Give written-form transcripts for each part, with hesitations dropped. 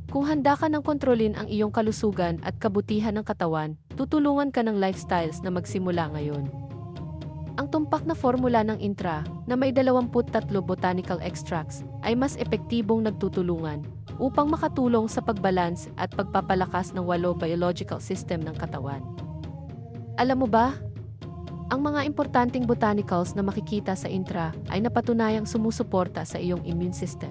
Kung handa ka ng kontrolin ang iyong kalusugan at kabutihan ng katawan, tutulungan ka ng lifestyles na magsimula ngayon. Ang tumpak na formula ng Intra, na may 23 botanical extracts, ay mas epektibong nagtutulungan upang makatulong sa pagbalance at pagpapalakas ng 8 biological system ng katawan. Alam mo ba? Ang mga importanteng botanicals na makikita sa Intra ay napatunayang sumusuporta sa iyong immune system.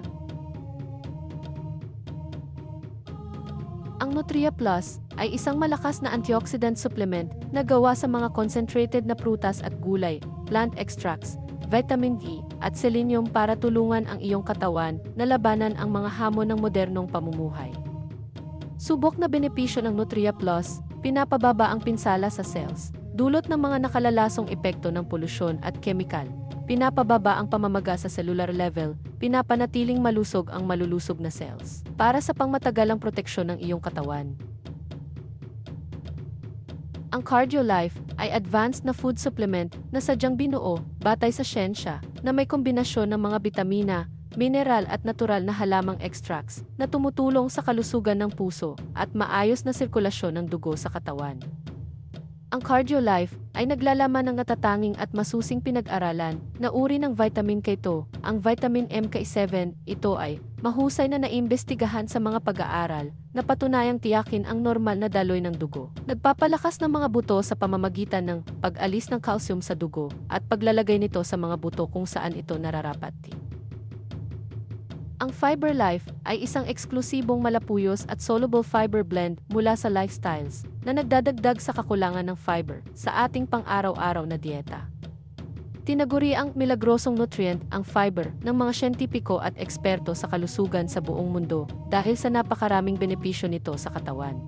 Ang Nutria Plus ay isang malakas na antioxidant supplement na gawa sa mga concentrated na prutas at gulay, plant extracts, vitamin E, at selenium para tulungan ang iyong katawan na labanan ang mga hamon ng modernong pamumuhay. Subok na benepisyo ng Nutria Plus, pinapababa ang pinsala sa cells, dulot ng mga nakalalasong epekto ng polusyon at kemikal, pinapababa ang pamamaga sa cellular level, pinapanatiling malusog ang malulusog na cells, para sa pangmatagalang proteksyon ng iyong katawan. Ang CardioLife ay advanced na food supplement na sadyang binuo, batay sa siyensya, na may kombinasyon ng mga bitamina, mineral at natural na halamang extracts na tumutulong sa kalusugan ng puso at maayos na sirkulasyon ng dugo sa katawan. Ang CardioLife ay naglalaman ng natatanging at masusing pinag-aralan na uri ng vitamin K2, ang vitamin MK7. Ito ay mahusay na naimbestigahan sa mga pag-aaral na patunayang tiyakin ang normal na daloy ng dugo. Nagpapalakas ng mga buto sa pamamagitan ng pag-alis ng calcium sa dugo at paglalagay nito sa mga buto kung saan ito nararapat. Ang FiberLife ay isang eksklusibong malapuyos at soluble fiber blend mula sa Lifestyles na nagdadagdag sa kakulangan ng fiber sa ating pang-araw-araw na dieta. Tinaguri ang milagrosong nutrient ang fiber ng mga siyentipiko at eksperto sa kalusugan sa buong mundo dahil sa napakaraming benepisyo nito sa katawan.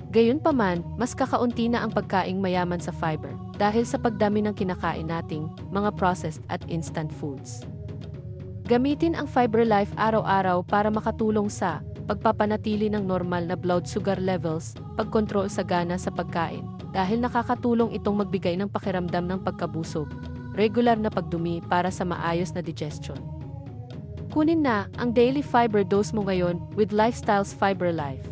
Gayunpaman, mas kakaunti na ang pagkaing mayaman sa fiber dahil sa pagdami ng kinakain nating mga processed at instant foods. Gamitin ang FiberLife araw-araw para makatulong sa pagpapanatili ng normal na blood sugar levels, pagkontrol sa gana sa pagkain, dahil nakakatulong itong magbigay ng pakiramdam ng pagkabusog, regular na pagdumi para sa maayos na digestion. Kunin na ang daily fiber dose mo ngayon with Lifestyles FiberLife.